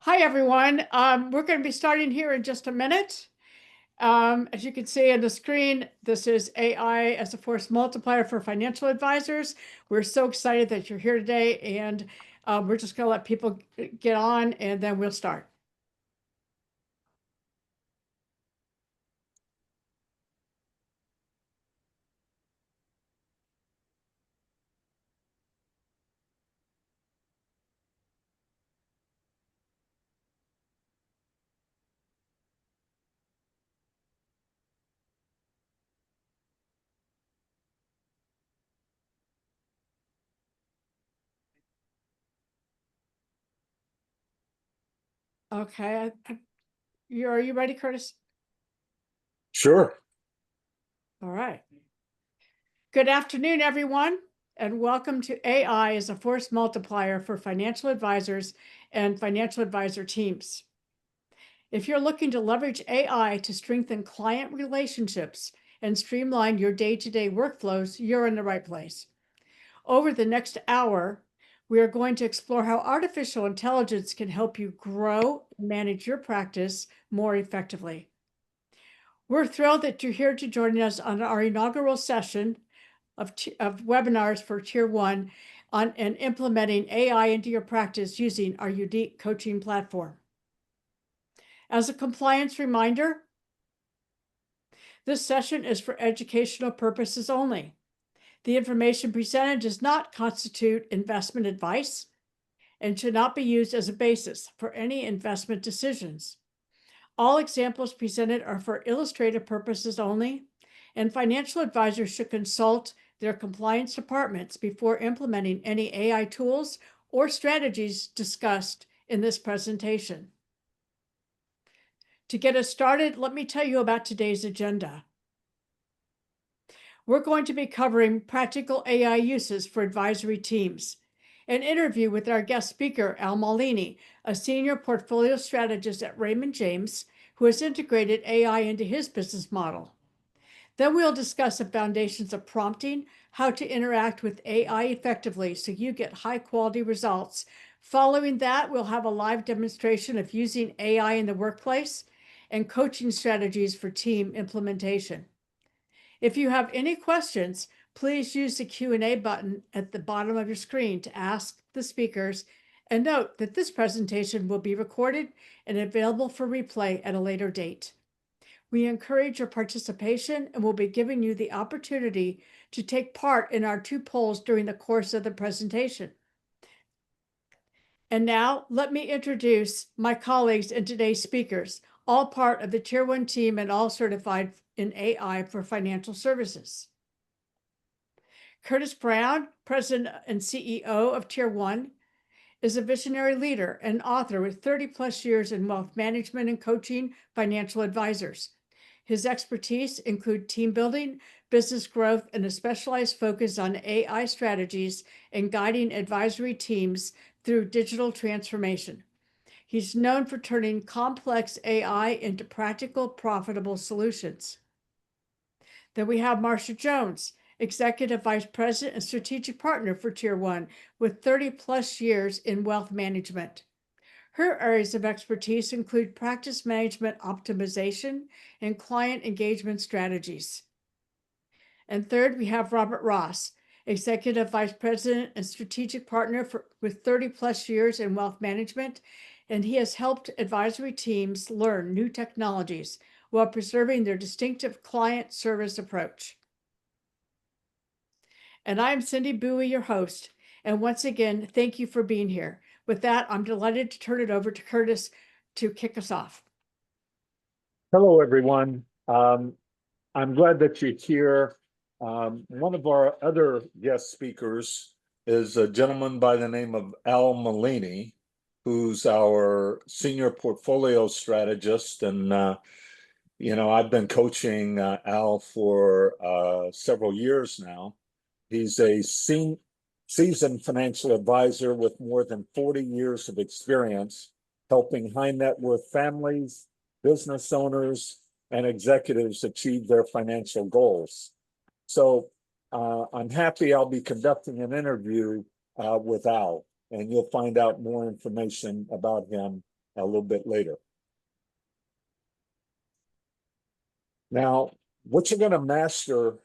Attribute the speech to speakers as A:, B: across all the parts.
A: Hi, everyone. We're going to be starting here in just a minute. As you can see on the screen, this is AI as a force multiplier for financial advisors. We're so excited that you're here today, and we're just going to let people get on, and then we'll start. Okay. Are you ready, Curtis?
B: Sure.
A: All right. Good afternoon, everyone, and welcome to AI as a force multiplier for financial advisors and financial advisor teams. If you're looking to leverage AI to strengthen client relationships and streamline your day-to-day workflows, you're in the right place. Over the next hour, we are going to explore how artificial intelligence can help you grow and manage your practice more effectively. We're thrilled that you're here to join us on our inaugural session of webinars for Tier 1 on and implementing AI into your practice using our unique coaching platform. As a compliance reminder, this session is for educational purposes only. The information presented does not constitute investment advice and should not be used as a basis for any investment decisions. All examples presented are for illustrative purposes only, and financial advisors should consult their compliance departments before implementing any AI tools or strategies discussed in this presentation. To get us started, let me tell you about today's agenda. We're going to be covering practical AI uses for advisory teams, an interview with our guest speaker, Al Malini, a senior portfolio strategist at Raymond James, who has integrated AI into his business model. Then we'll discuss the foundations of prompting, how to interact with AI effectively so you get high quality results. Following that, we'll have a live demonstration of using AI in the workplace and coaching strategies for team implementation. If you have any questions, please use the Q&A button at the bottom of your screen to ask the speakers, and note that this presentation will be recorded and available for replay at a later date. We encourage your participation and will be giving you the opportunity to take part in our 2 polls during the course of the presentation. And now let me introduce my colleagues and today's speakers, all part of the Tier 1 team and all certified in AI for financial services. Curtis Brown, President and CEO of Tier 1, is a visionary leader and author with 30+ years in wealth management and coaching financial advisors. His expertise include team building, business growth, and a specialized focus on AI strategies and guiding advisory teams through digital transformation. He's known for turning complex AI into practical, profitable solutions. Then we have Marcia Jones, Executive Vice President and Strategic Partner for Tier 1 with 30+ years in wealth management. Her areas of expertise include practice management optimization and client engagement strategies. And third, we have Robert Ross, Executive Vice President and Strategic Partner with 30+ years in wealth management, and he has helped advisory teams learn new technologies while preserving their distinctive client service approach. And I'm Cindy Bowie, your host. And once again, thank you for being here. With that, I'm delighted to turn it over to Curtis to kick us off.
B: Hello, everyone. I'm glad that you're here. One of our other guest speakers is a gentleman by the name of Al Malini, who's our senior portfolio strategist. And, I've been coaching Al for several years now. He's a seasoned financial advisor with more than 40 years of experience helping high net worth families, business owners, and executives achieve their financial goals. So I'm happy I'll be conducting an interview with Al, and you'll find out more information about him a little bit later. Now, what you're going to master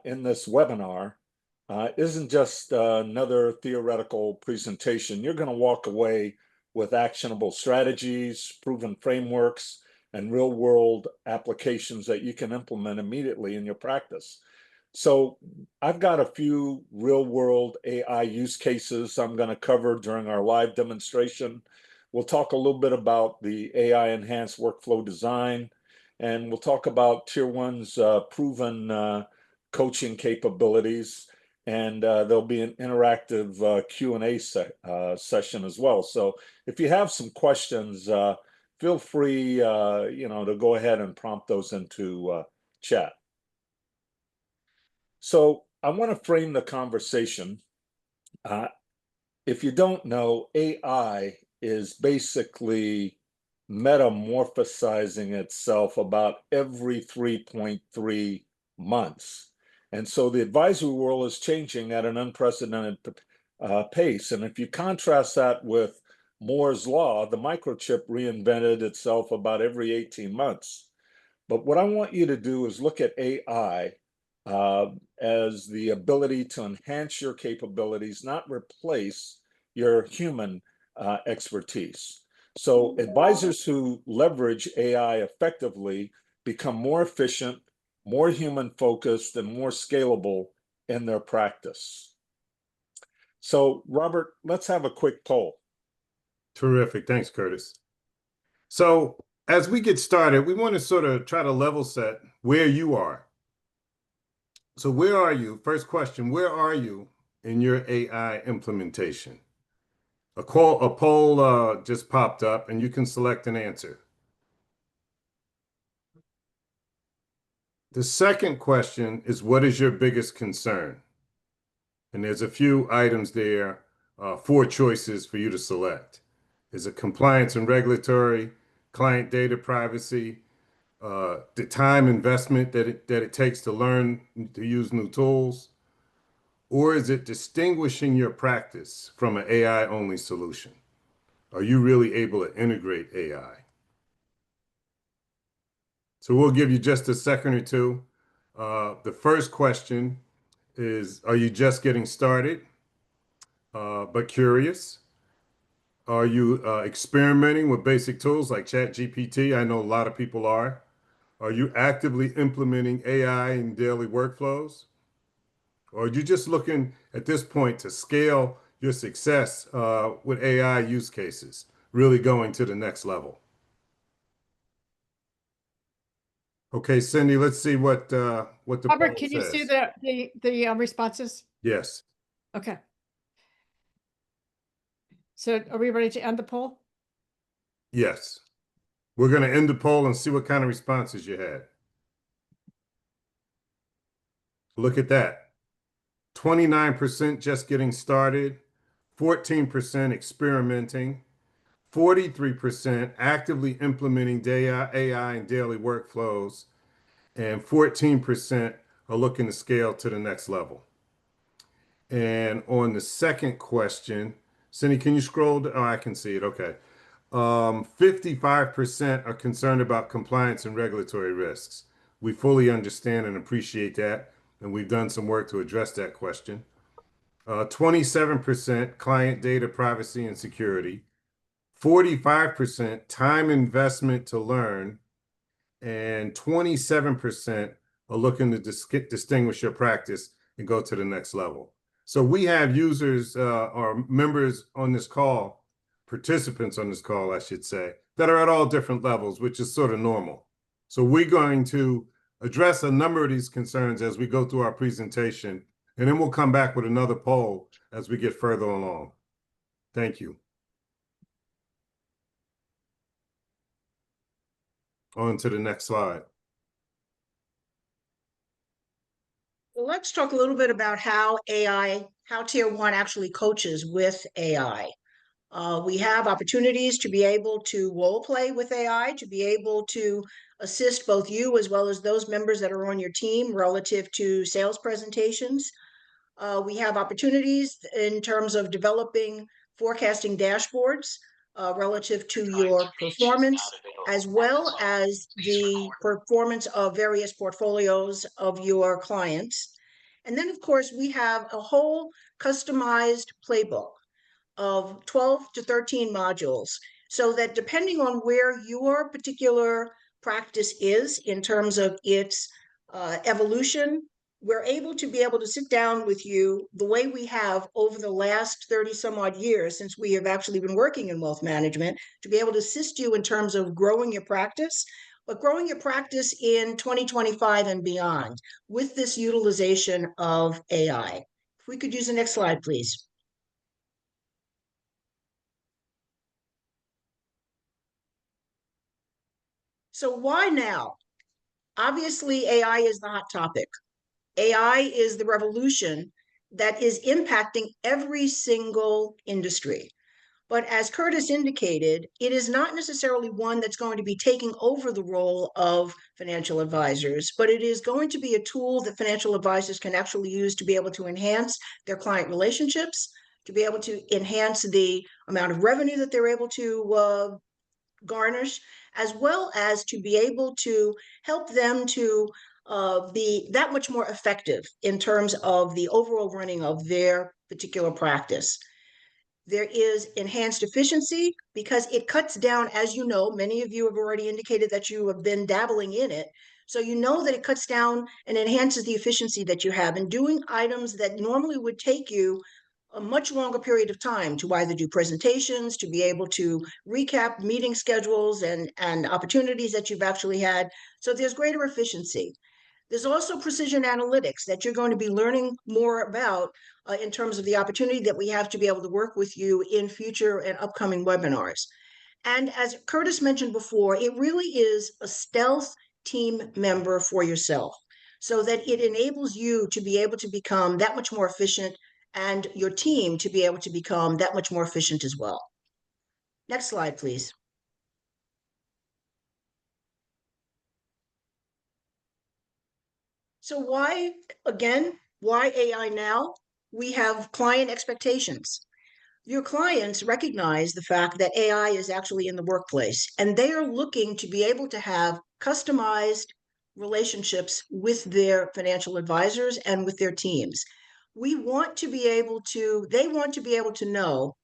B: in this webinar isn't just another theoretical presentation. You're going to walk away with actionable strategies, proven frameworks, and real-world applications that you can implement immediately in your practice. So I've got a few real-world AI use cases I'm going to cover during our live demonstration. We'll talk a little bit about the AI-enhanced workflow design, and we'll talk about Tier 1's proven coaching capabilities, and there'll be an interactive Q&A session as well. So if you have some questions, feel free to go ahead and prompt those into chat. So I want to frame the conversation. If you don't know, AI is basically metamorphosizing itself about every 3.3 months. And so the advisory world is changing at an unprecedented pace. And if you contrast that with Moore's law, the microchip reinvented itself about every 18 months. But what I want you to do is look at AI as the ability to enhance your capabilities, not replace your human expertise. So advisors who leverage AI effectively become more efficient, more human focused, and more scalable in their practice. So Robert, let's have a quick poll.
C: Terrific. Thanks, Curtis. So as we get started, we want to sort of try to level set where you are. So where are you? First question, where are you in your AI implementation? A poll just popped up and you can select an answer. The second question is, what is your biggest concern? And there's a few items there, 4 choices for you to select. Is it compliance and regulatory, client data privacy, the time investment that it takes to learn to use new tools? Or is it distinguishing your practice from an AI-only solution? Are you really able to integrate AI? So we'll give you just a second or two. The first question is, are you just getting started, but curious? Are you experimenting with basic tools like ChatGPT? I know a lot of people are. Are you actively implementing AI in daily workflows? Or are you just looking at this point to scale your success with AI use cases, really going to the next level? Okay, Cindy, let's see what the
A: Robert,
C: poll
A: can you see
C: says.
A: the responses?
C: Yes.
A: Okay. So are we ready to end the poll?
C: Yes. We're going to end the poll and see what kind of responses you had. Look at that. 29% just getting started, 14% experimenting, 43% actively implementing AI in daily workflows, and 14% are looking to scale to the next level. And on the second question, Cindy, can you scroll? Oh, I can see it. Okay. 55% are concerned about compliance and regulatory risks. We fully understand and appreciate that, and we've done some work to address that question. 27% client data privacy and security, 45% time investment to learn, and 27% are looking to distinguish your practice and go to the next level. So we have users or members on this call, participants on this call, I should say, that are at all different levels, which is sort of normal. So we're going to address a number of these concerns as we go through our presentation, and then we'll come back with another poll as we get further along. Thank you. On to the next slide.
D: Let's talk a little bit about how Tier 1 actually coaches with AI. We have opportunities to be able to role play with AI, to be able to assist both you as well as those members that are on your team relative to sales presentations. We have opportunities in terms of developing forecasting dashboards. relative to your performance, as well as the performance of various portfolios of your clients. And then, of course, we have a whole customized playbook of 12 to 13 modules, so that depending on where your particular practice is in terms of its evolution, we're able to sit down with you the way we have over the last 30 some odd years since we have actually been working in wealth management, to be able to assist you in terms of growing your practice, but growing your practice in 2025 and beyond with this utilization of AI. If we could use the next slide, please. So why now? Obviously, AI is the hot topic. AI is the revolution that is impacting every single industry. But as Curtis indicated, it is not necessarily one that's going to be taking over the role of financial advisors, but it is going to be a tool that financial advisors can actually use to be able to enhance their client relationships, to be able to enhance the amount of revenue that they're able to garnish, as well as to be able to help them to be that much more effective in terms of the overall running of their particular practice. There is enhanced efficiency because it cuts down, as you know, many of you have already indicated that you have been dabbling in it. So you know that it cuts down and enhances the efficiency that you have in doing items that normally would take you a much longer period of time to either do presentations, to be able to recap meeting schedules and opportunities that you've actually had. So there's greater efficiency. There's also precision analytics that you're going to be learning more about in terms of the opportunity that we have to be able to work with you in future and upcoming webinars. And as Curtis mentioned before, it really is a stealth team member for yourself, so that it enables you to be able to become that much more efficient and your team to be able to become that much more efficient as well. Next slide, please. So why, again, why AI now? We have client expectations. Your clients recognize the fact that AI is actually in the workplace, and they are looking to be able to have customized relationships with their financial advisors and with their teams. They want to be able to know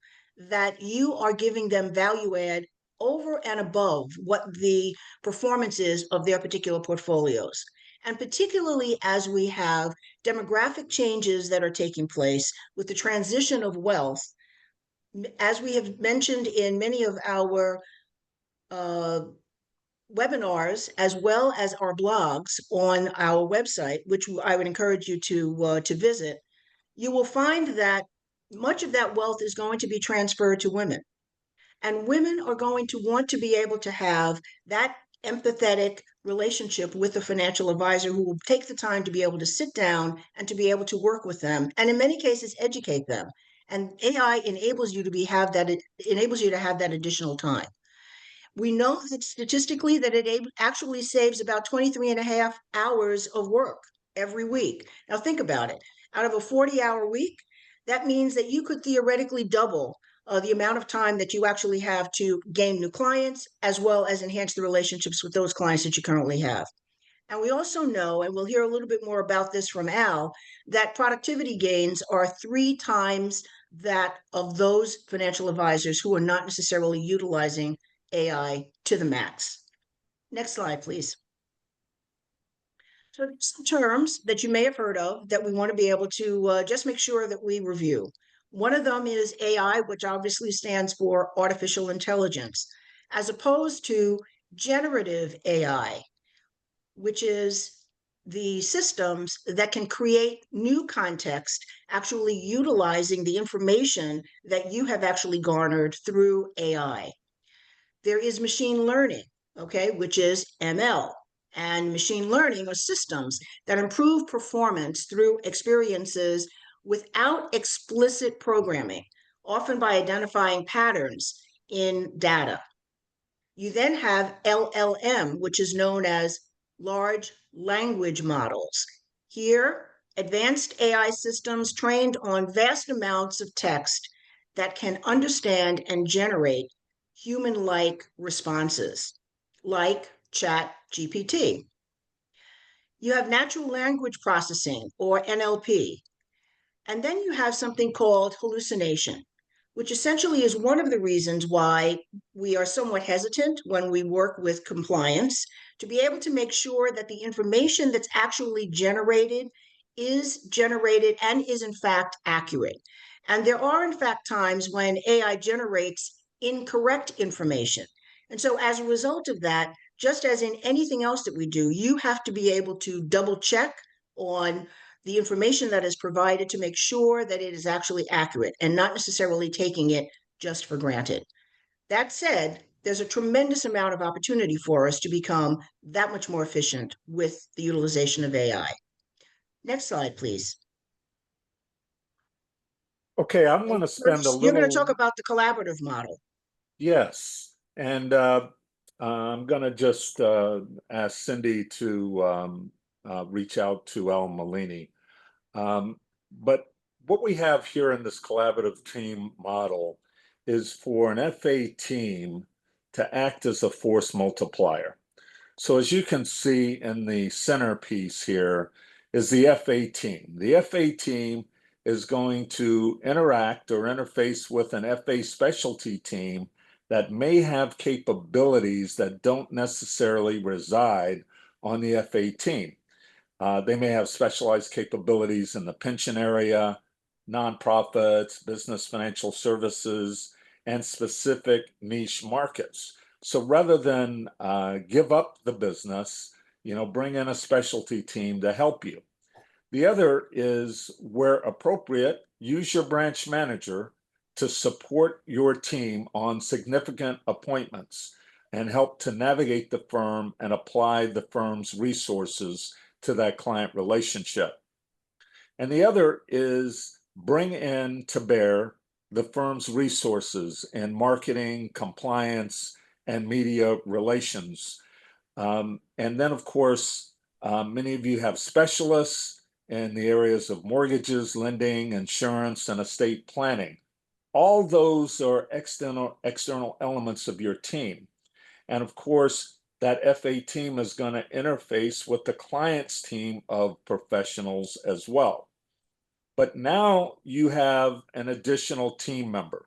D: that you are giving them value add over and above what the performance is of their particular portfolios. And particularly as we have demographic changes that are taking place with the transition of wealth, as we have mentioned in many of our webinars, as well as our blogs on our website, which I would encourage you to visit, you will find that much of that wealth is going to be transferred to women. And women are going to want to be able to have that empathetic relationship with a financial advisor who will take the time to be able to sit down and to be able to work with them, and in many cases educate them. And AI enables you to have that additional time. We know that statistically that it actually saves about 23 and a half hours of work every week. Now think about it. Out of a 40-hour week, that means that you could theoretically double the amount of time that you actually have to gain new clients, as well as enhance the relationships with those clients that you currently have. And we also know, and we'll hear a little bit more about this from Al, that productivity gains are 3 times that of those financial advisors who are not necessarily utilizing AI to the max. Next slide, please. So there's some terms that you may have heard of that we want to be able to just make sure that we review. One of them is AI, which obviously stands for artificial intelligence, as opposed to generative AI, which is the systems that can create new context, actually utilizing the information that you have actually garnered through AI. There is machine learning, okay, which is ML. And machine learning are systems that improve performance through experiences without explicit programming, often by identifying patterns in data. You then have LLM, which is known as large language models. Here, advanced AI systems trained on vast amounts of text that can understand and generate human-like responses, like Chat GPT. You have natural language processing, or NLP, and then you have something called hallucination, which essentially is one of the reasons why we are somewhat hesitant when we work with compliance to be able to make sure that the information that's actually generated and is in fact accurate. And there are in fact times when AI generates incorrect information. And so as a result of that, just as in anything else that we do, you have to be able to double check on the information that is provided to make sure that it is actually accurate and not necessarily taking it just for granted. That said, there's a tremendous amount of opportunity for us to become that much more efficient with the utilization of AI. Next slide, please.
B: Okay, I'm going to spend a
D: You're going to talk
B: little,
D: about the collaborative model.
B: yes, and I'm going to just ask Cindy to reach out to Al Malini. But what we have here in this collaborative team model is for an FA team to act as a force multiplier. So as you can see in the centerpiece here is the FA team. The FA team is going to interact or interface with an FA specialty team that may have capabilities that don't necessarily reside on the FA team. They may have specialized capabilities in the pension area, nonprofits, business financial services, and specific niche markets. So rather than give up the business, bring in a specialty team to help you. The other is, where appropriate, use your branch manager to support your team on significant appointments and help to navigate the firm and apply the firm's resources to that client relationship. And the other is, bring in to bear the firm's resources in marketing, compliance, and media relations. And then, of course, many of you have specialists in the areas of mortgages, lending, insurance, and estate planning. All those are external elements of your team. And of course, that FA team is going to interface with the client's team of professionals as well. But now you have an additional team member.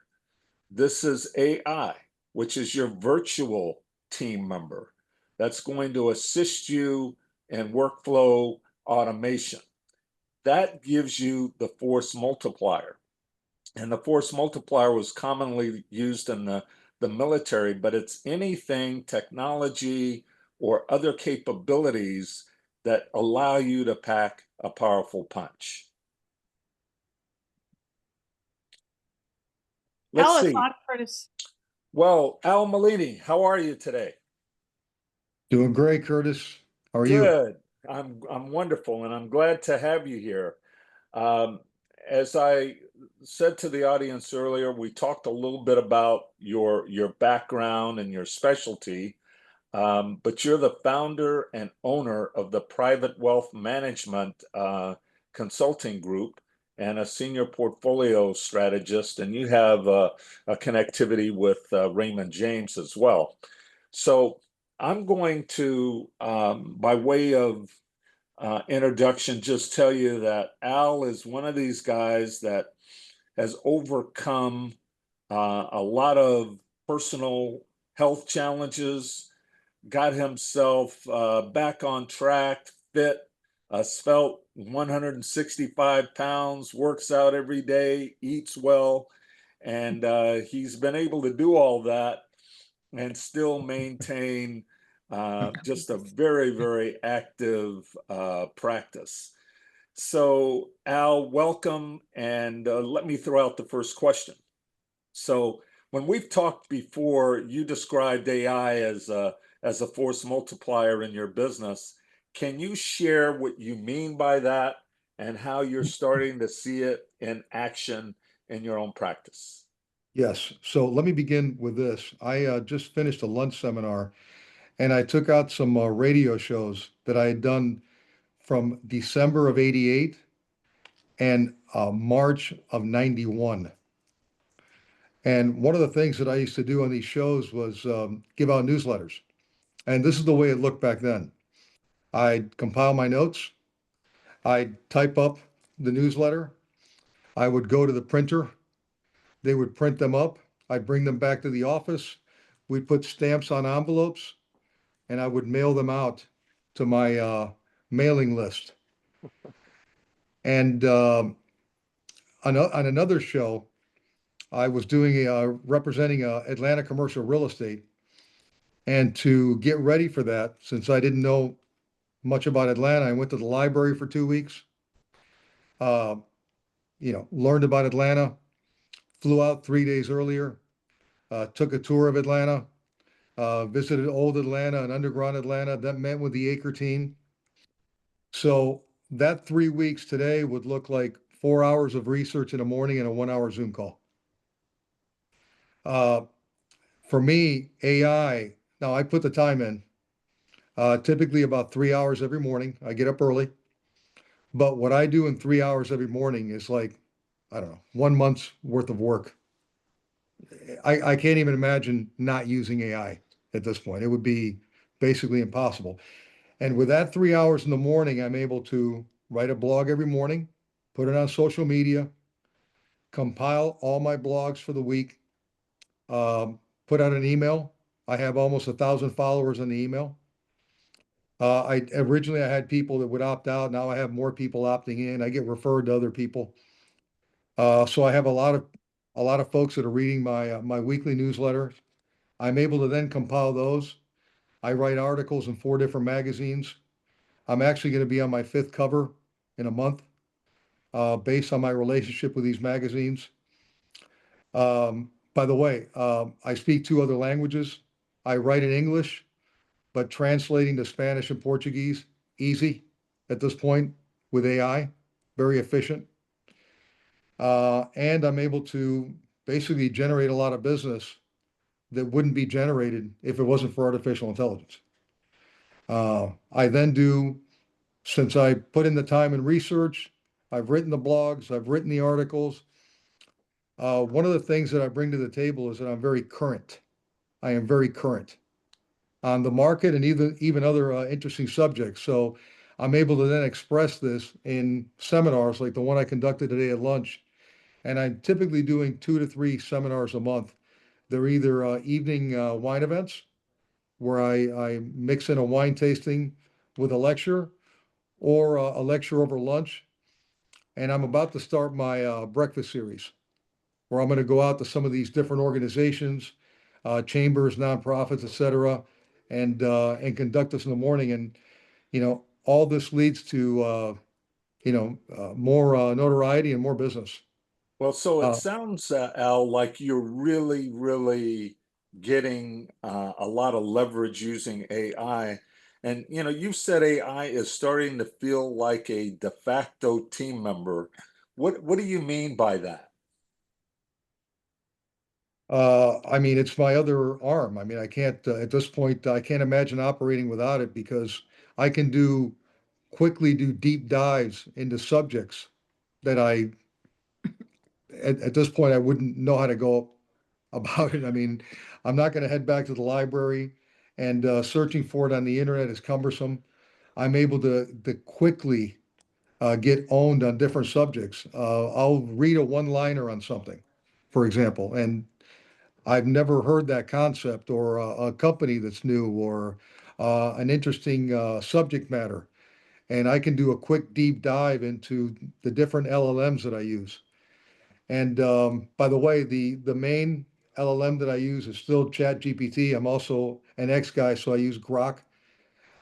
B: This is AI, which is your virtual team member that's going to assist you in workflow automation. That gives you the force multiplier. And the force multiplier was commonly used in the military, but it's anything, technology, or other capabilities that allow you to pack a powerful punch. Let's
A: Al, it's
B: see.
A: on, Curtis.
B: Well, Al Malini, how are you today?
E: Doing great, Curtis. How are you?
B: Good. I'm wonderful, and I'm glad to have you here. As I said to the audience earlier, we talked a little bit about your background and your specialty, but you're the founder and owner of the Private Wealth Management Consulting Group and a senior portfolio strategist, and you have a connectivity with Raymond James as well. So I'm going to, by way of introduction, just tell you that Al is one of these guys that has overcome a lot of personal health challenges, got himself back on track, fit, svelte, 165 pounds, works out every day, eats well, and he's been able to do all that and still maintain just a very, very active practice. So, Al, welcome, and let me throw out the first question. So, when we've talked before, you described AI as a force multiplier in your business. Can you share what you mean by that and how you're starting to see it in action in your own practice?
E: Yes. So let me begin with this. I just finished a lunch seminar and I took out some radio shows that I had done from December of '88 and March of '91. And one of the things that I used to do on these shows was give out newsletters. And this is the way it looked back then. I'd compile my notes, I'd type up the newsletter, I would go to the printer, they would print them up, I'd bring them back to the office, we'd put stamps on envelopes, and I would mail them out to my mailing list. And on another show, I was doing representing Atlanta commercial real estate. And to get ready for that, since I didn't know much about Atlanta, I went to the library for 2 weeks. Uh, learned about Atlanta, flew out 3 days earlier, took a tour of Atlanta, visited old Atlanta and underground Atlanta, then met with the Acre team. So that 3 weeks today would look like 4 hours of research in the morning and a 1 hour Zoom call. For me, AI, now I put the time in, typically about 3 hours every morning. I get up early. But what I do in 3 hours every morning is like, I don't know, 1 month's worth of work. I can't even imagine not using AI at this point. It would be basically impossible. And with that 3 hours in the morning, I'm able to write a blog every morning, put it on social media, compile all my blogs for the week, put out an email. I have almost 1,000 followers on the email. I originally I had people that would opt out. Now I have more people opting in. I get referred to other people. So I have a lot of folks that are reading my weekly newsletter. I'm able to then compile those. I write articles in 4 different magazines. I'm actually going to be on my 5th cover in a month, based on my relationship with these magazines. By the way, I speak 2 other languages. I write in English, but translating to Spanish and Portuguese, easy at this point with AI, very efficient. And I'm able to basically generate a lot of business that wouldn't be generated if it wasn't for artificial intelligence. I then do, since I put in the time and research, I've written the blogs, I've written the articles. One of the things that I bring to the table is that I'm very current. I am very current on the market and even other interesting subjects. So I'm able to then express this in seminars like the one I conducted today at lunch. And I'm typically doing 2 to 3 seminars a month. They're either evening wine events where I mix in a wine tasting with a lecture, or a lecture over lunch. And I'm about to start my breakfast series where I'm going to go out to some of these different organizations, chambers, nonprofits, et cetera, and conduct this in the morning. And all this leads to more notoriety and more business.
B: Well, so it
E: Uh,
B: sounds, Al, like you're really, really getting a lot of leverage using AI. And you said AI is starting to feel like a de facto team member. What do you mean by that?
E: I mean, it's my other arm. I mean, I can't, at this point, I can't imagine operating without it because I can quickly do deep dives into subjects that at this point, I wouldn't know how to go about it. I mean, I'm not going to head back to the library, and searching for it on the internet is cumbersome. I'm able to quickly get owned on different subjects. I'll read a one-liner on something, for example, and I've never heard that concept, or a company that's new, or an interesting subject matter. And I can do a quick deep dive into the different LLMs that I use. And by the way, the main LLM that I use is still ChatGPT. I'm also an X guy, so I use Grok.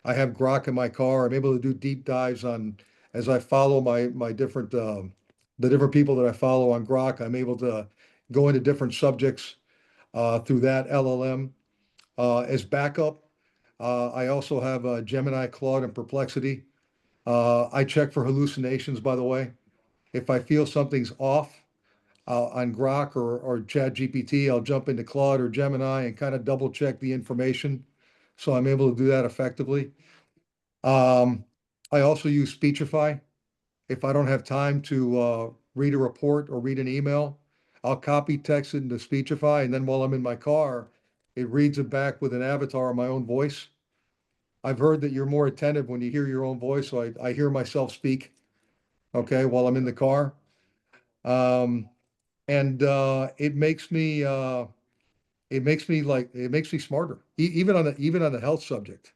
E: I have Grok in my car. I'm able to do deep dives on, as I follow my different the different people that I follow on Grok. I'm able to go into different subjects through that LLM. As backup, I also have Gemini, Claude, and Perplexity. I check for hallucinations, by the way. If I feel something's off on Grok or ChatGPT, I'll jump into Claude or Gemini and kind of double check the information. So I'm able to do that effectively. Um, I also use Speechify. If I don't have time to read a report or read an email, I'll copy text it into Speechify, and then while I'm in my car, it reads it back with an avatar of my own voice. I've heard that you're more attentive when you hear your own voice, so I hear myself speak, okay, while I'm in the car. Um, and it makes me smarter, even on the health subject.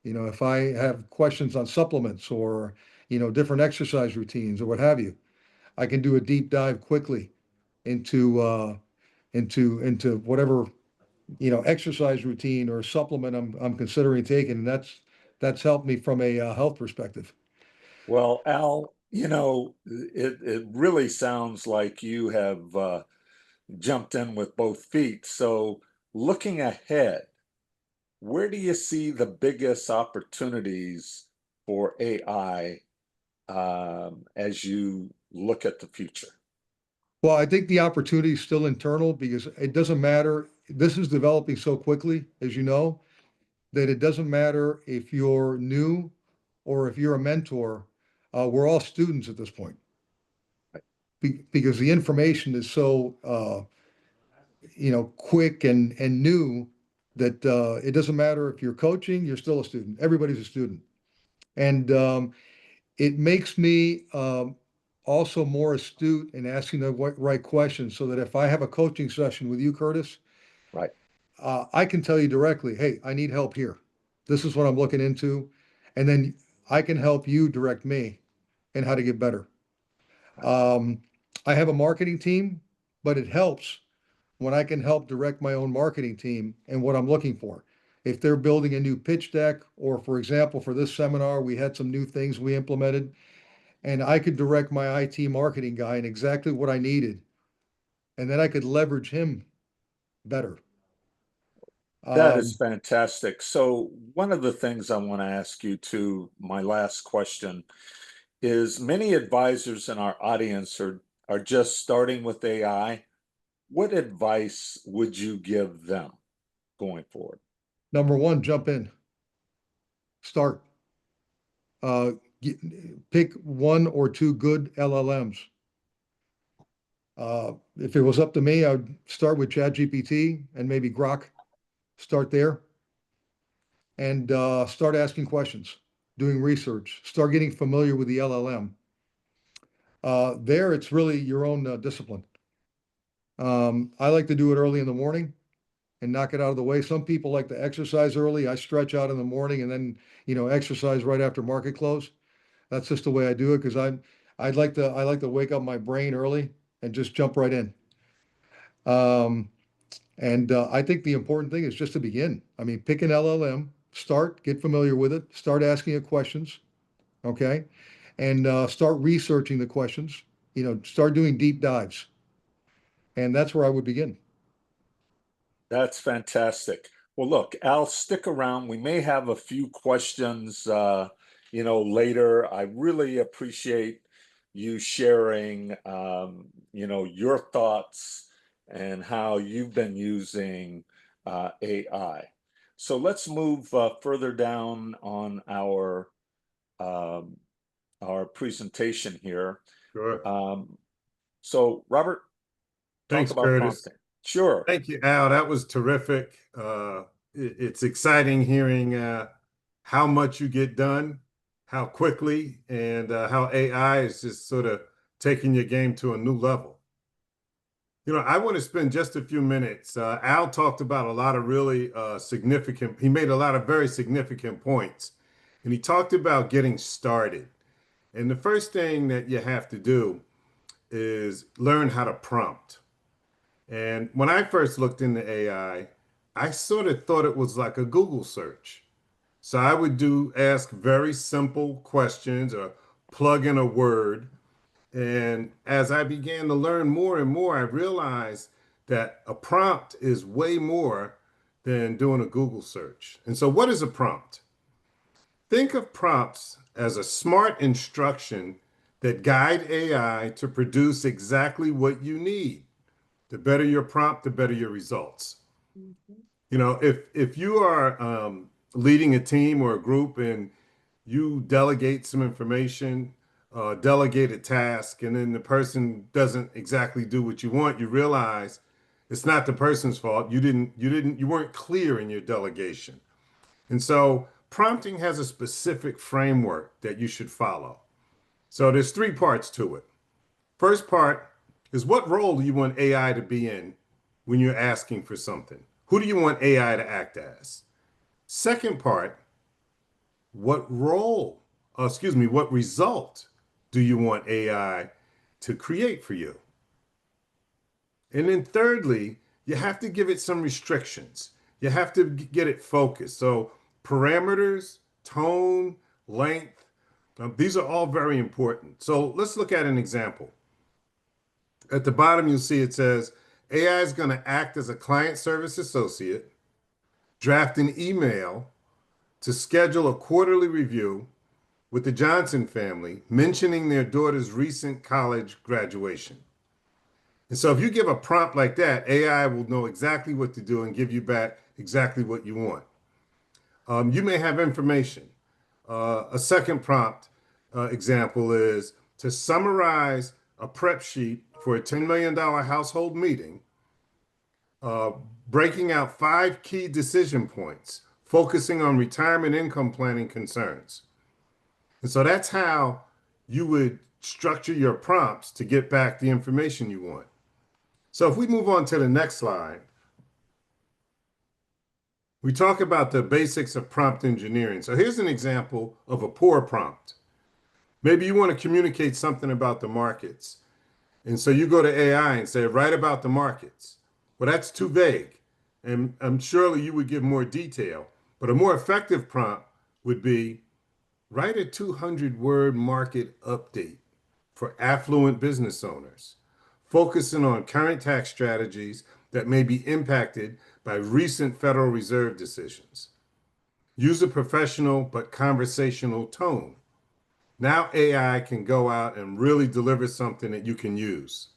E: You know, if I have questions on supplements or, different exercise routines or what have you, I can do a deep dive quickly into whatever, exercise routine or supplement I'm considering taking, and that's helped me from a health perspective.
B: Well, Al, it really sounds like you have jumped in with both feet. So looking ahead, where do you see the biggest opportunities for AI as you look at the future?
E: Well, I think the opportunity is still internal because it doesn't matter. This is developing so quickly, as you know, that it doesn't matter if you're new or if you're a mentor. We're all students at this point because the information is so quick and new that it doesn't matter if you're coaching, you're still a student. Everybody's a student, and it makes me also more astute in asking the right questions, so that if I have a coaching session with you, Curtis,
B: Right.
E: I can tell you directly, hey, I need help here. This is what I'm looking into. And then I can help you direct me in how to get better. Um, I have a marketing team, but it helps when I can help direct my own marketing team and what I'm looking for. If they're building a new pitch deck, or for example, for this seminar, we had some new things we implemented, and I could direct my IT marketing guy in exactly what I needed. And then I could leverage him better.
B: That is
E: Um,
B: fantastic. So one of the things I want to ask you to my last question is many advisors in our audience are just starting with AI. What advice would you give them going forward?
E: Number one, jump in, start. Uh, Pick one or two good LLMs. If it was up to me, I'd start with ChatGPT and maybe Grok. Start there and start asking questions, doing research, start getting familiar with the LLM. There, it's really your own discipline. I like to do it early in the morning and knock it out of the way. Some people like to exercise early. I stretch out in the morning and then, exercise right after market close. That's just the way I do it because I like to wake up my brain early and just jump right in. Um, and I think the important thing is just to begin. I mean, pick an LLM, start, get familiar with it, start asking it questions, okay, and start researching the questions. Start doing deep dives, and that's where I would begin.
B: That's fantastic. Well, look, Al, stick around. We may have a few questions, later. I really appreciate you sharing, your thoughts and how you've been using AI. So let's move further down on um, our presentation here.
C: Sure.
B: So, Robert, talk
C: Thanks,
B: about
C: Curtis.
B: prompting. Sure.
C: Thank you, Al. That was terrific. It's exciting hearing how much you get done, how quickly, and how AI is just sort of taking your game to a new level. I want to spend just a few minutes. Al talked about a lot of really he made a lot of very significant points. And he talked about getting started. And the first thing that you have to do is learn how to prompt. And when I first looked into I sort of thought it was like a Google search. So I would ask very simple questions or plug in a word. And as I began to learn more and more, I realized that a prompt is way more than doing a Google search. And so, what is a prompt? Think of prompts as a smart instruction that guide AI to produce exactly what you need. The better your prompt, the better your results. If you are leading a team or a group and you delegate some information, delegate a task and then the person doesn't exactly do what you want, you realize it's not the person's fault. You weren't clear in your delegation. And so prompting has a specific framework that you should follow. So there's three parts to it. First part is, what role do you want AI to be in when you're asking for something? Who do you want AI to act as? Second part, what result do you want AI to create for you? And then thirdly, you have to give it some restrictions. You have to get it focused. So parameters, tone, length, these are all very important. So let's look at an example. At the bottom, you'll see it says AI is going to act as a client service associate, draft an email to schedule a quarterly review with the Johnson family, mentioning their daughter's recent college graduation. And so if you give a prompt like that, AI will know exactly what to do and give you back exactly what you want. You may have information. A second prompt example is to summarize a prep sheet for a $10 million household meeting, breaking out 5 key decision points, focusing on retirement income planning concerns. And so that's how you would structure your prompts to get back the information you want. So if we move on to the next slide, we talk about the basics of prompt engineering. So here's an example of a poor prompt. Maybe you want to communicate something about the markets. And so you go to AI and say, write about the markets. Well, that's too vague. And surely you would give more detail. But a more effective prompt would be, write a 200-word market update for affluent business owners, focusing on current tax strategies that may be impacted by recent Federal Reserve decisions. Use a professional but conversational tone. Now AI can go out and really deliver something that you can use.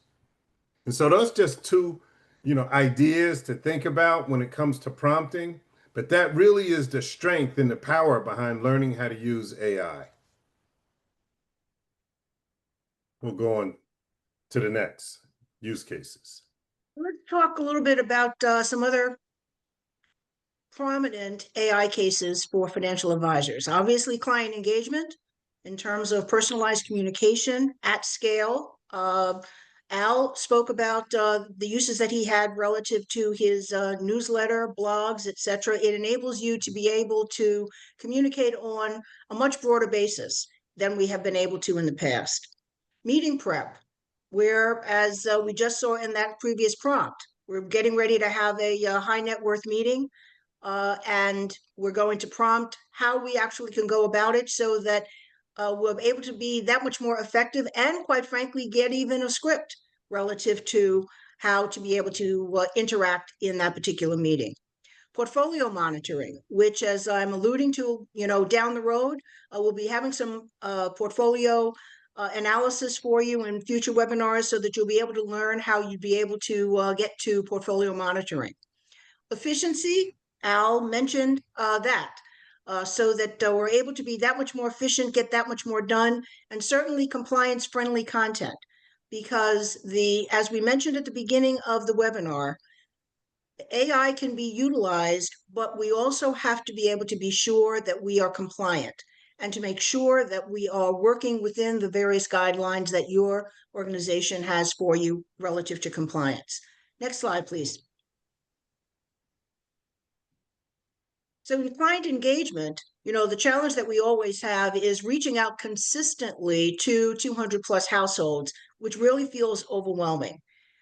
C: And so those just two, ideas to think about when it comes to prompting, but that really is the strength and the power behind learning how to use AI. We'll go on to the next use cases.
D: Let's talk a little bit about some other prominent AI cases for financial advisors. Obviously, client engagement in terms of personalized communication at scale. Al spoke about the uses that he had relative to his newsletter, blogs, etc. It enables you to be able to communicate on a much broader basis than we have been able to in the past. Meeting prep, where, as we just saw in that previous prompt, we're getting ready to have a high net worth meeting, and we're going to prompt how we actually can go about it so that we're able to be that much more effective and, quite frankly, get even a script relative to how to be able to interact in that particular meeting. Portfolio monitoring, which, as I'm alluding to, down the road, we'll be having some portfolio analysis for you in future webinars so that you'll be able to learn how you'd be able to get to portfolio monitoring. Efficiency, Al mentioned that. So that we're able to be that much more efficient, get that much more done, and certainly compliance-friendly content. Because as we mentioned at the beginning of the webinar, AI can be utilized, but we also have to be able to be sure that we are compliant and to make sure that we are working within the various guidelines that your organization has for you relative to compliance. Next slide, please. So in client engagement, the challenge that we always have is reaching out consistently to 200 plus households, which really feels overwhelming.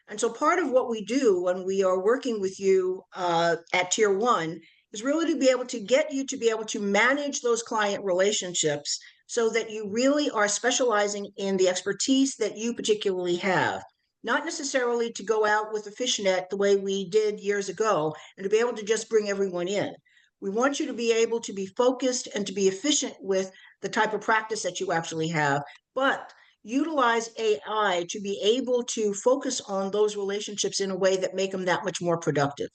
D: And so part of what we do when we are working with you at Tier 1 is really to be able to get you to be able to manage those client relationships so that you really are specializing in the expertise that you particularly have. Not necessarily to go out with a fishnet the way we did years ago and to be able to just bring everyone in. We want you to be able to be focused and to be efficient with the type of practice that you actually have, but utilize AI to be able to focus on those relationships in a way that make them that much more productive.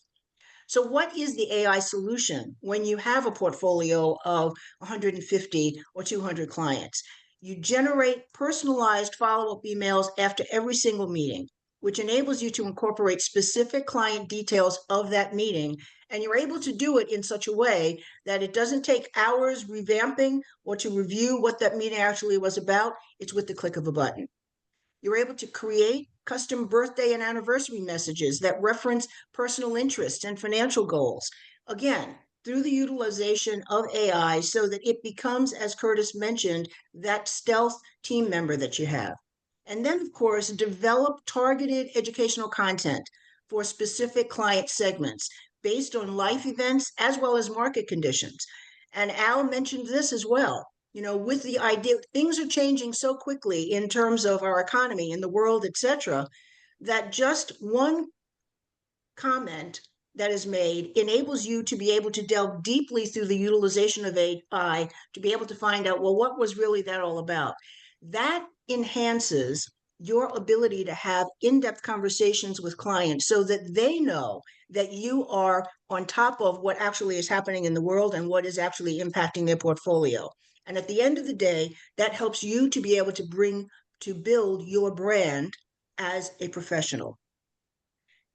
D: So what is the AI solution when you have a portfolio of 150 or 200 clients? You generate personalized follow-up emails after every single meeting, which enables you to incorporate specific client details of that meeting. And you're able to do it in such a way that it doesn't take hours revamping or to review what that meeting actually was about. It's with the click of a button. You're able to create custom birthday and anniversary messages that reference personal interests and financial goals. Again, through the utilization of AI so that it becomes, as Curtis mentioned, that stealth team member that you have. And then, of course, develop targeted educational content for specific client segments based on life events as well as market conditions. And Al mentioned this as well. With the idea, things are changing so quickly in terms of our economy in the world, etc., that just one comment that is made enables you to be able to delve deeply through the utilization of AI to be able to find out, well, what was really that all about? That enhances your ability to have in-depth conversations with clients so that they know that you are on top of what actually is happening in the world and what is actually impacting their portfolio. And at the end of the day, that helps you to be able to build your brand as a professional.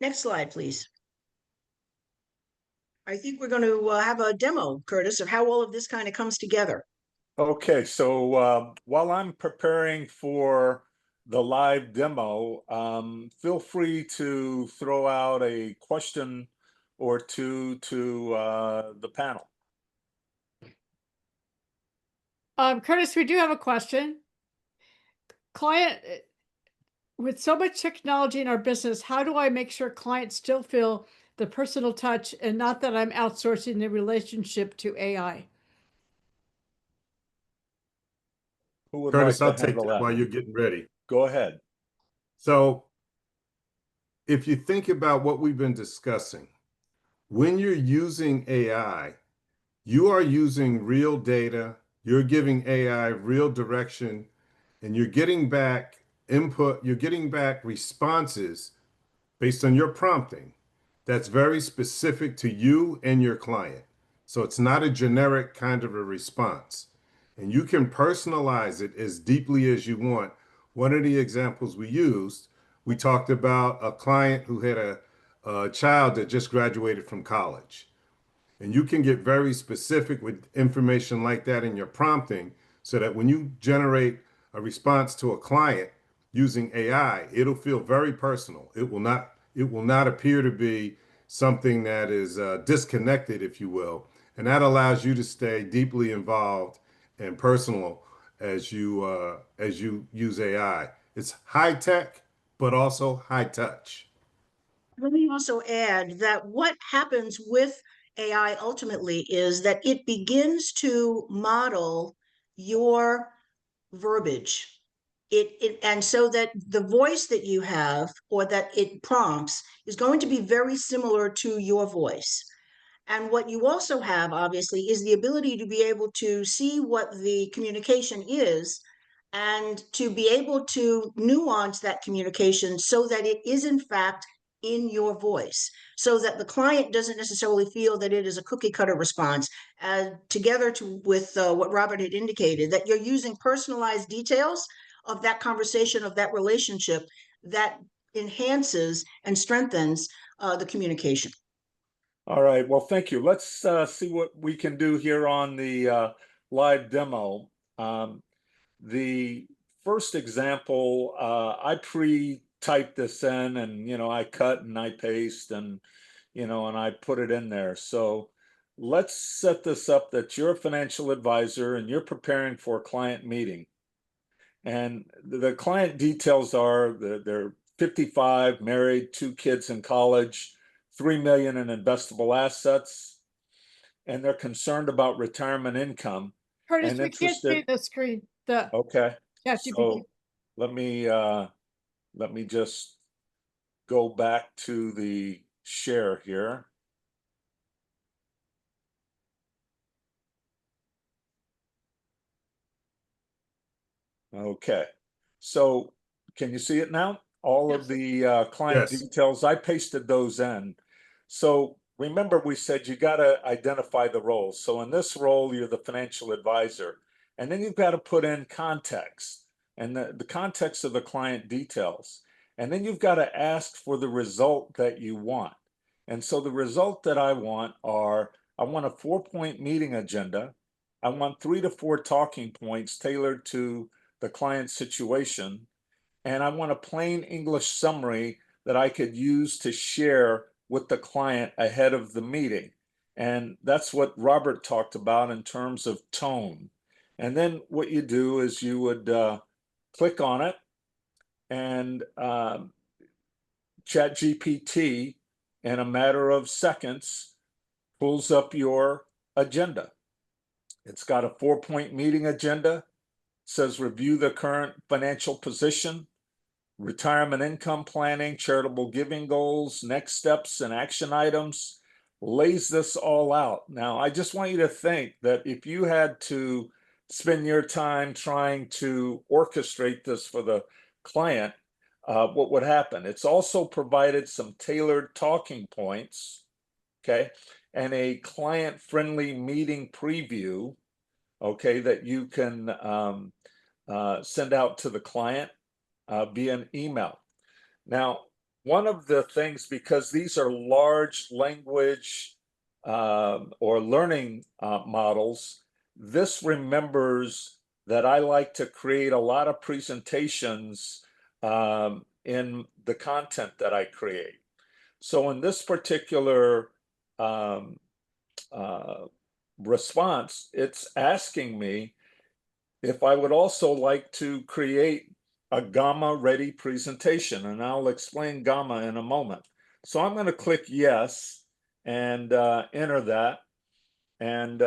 D: Next slide, please. I think we're going to have a demo, Curtis, of how all of this kind of comes together.
B: Okay, so while I'm preparing for the live demo, feel free to throw out a question or two to the panel.
A: Curtis, we do have a question. Client, with so much technology in our business, how do I make sure clients still feel the personal touch and not that I'm outsourcing the relationship to AI?
B: Who would
C: Curtis,
B: like
C: I'll
B: to
C: take
B: handle
C: that
B: that?
C: while you're getting ready.
B: Go ahead.
C: So if you think about what we've been discussing, when you're using AI, you are using real data, you're giving AI real direction, and you're getting back input, you're getting back responses based on your prompting that's very specific to you and your client. So it's not a generic kind of a response. And you can personalize it as deeply as you want. One of the examples we used, we talked about a client who had a child that just graduated from college. And you can get very specific with information like that in your prompting so that when you generate a response to a client using AI, it'll feel very personal. It will not appear to be something that is disconnected, if you will. And that allows you to stay deeply involved and personal as you use AI. It's high tech, but also high touch.
D: Let me also add that what happens with AI ultimately is that it begins to model your verbiage. And so that the voice that you have or that it prompts is going to be very similar to your voice. And what you also have, obviously, is the ability to be able to see what the communication is and to be able to nuance that communication so that it is, in fact, in your voice, so that the client doesn't necessarily feel that it is a cookie cutter response. Together with what Robert had indicated, that you're using personalized details of that conversation, of that relationship, that enhances and strengthens the communication.
B: All right, well, thank you. Let's see what we can do here on the live demo. The first example, I pre-typed this in and, I cut and I paste and, and I put it in there. So let's set this up that you're a financial advisor and you're preparing for a client meeting. And the client details are they're 55, married, 2 kids in college, 3 million in investable assets, and they're concerned about retirement income
A: Curtis,
B: and
A: we can't see
B: interested.
A: the screen.
B: Okay.
A: ChatGPT.
B: So let me just go back to the share here. Okay. So can you see it now? All of
A: Yes.
B: the client
C: Yes.
B: details, I pasted those in. So remember we said you got to identify the roles. So in this role, you're the financial advisor. And then you've got to put in context and the context of the client details. And then you've got to ask for the result that you want. And so the result that I want are, I want a 4-point meeting agenda. I want 3 to 4 talking points tailored to the client's situation. And I want a plain English summary that I could use to share with the client ahead of the meeting. And that's what Robert talked about in terms of tone. And then what you do is you would click on it, and ChatGPT, in a matter of seconds, pulls up your agenda. It's got a 4-point meeting agenda, says review the current financial position, retirement income planning, charitable giving goals, next steps and action items, lays this all out. Now, I just want you to think that if you had to spend your time trying to orchestrate this for the client, what would happen? It's also provided some tailored talking points, okay, and a client-friendly meeting preview, okay, that you can send out to the client via an email. Now, one of the things, because these are large language or learning models, this remembers that I like to create a lot of presentations in the content that I create. So in this particular response, it's asking me if I would also like to create a Gamma ready presentation, and I'll explain Gamma in a moment. So I'm going to click yes and enter that. And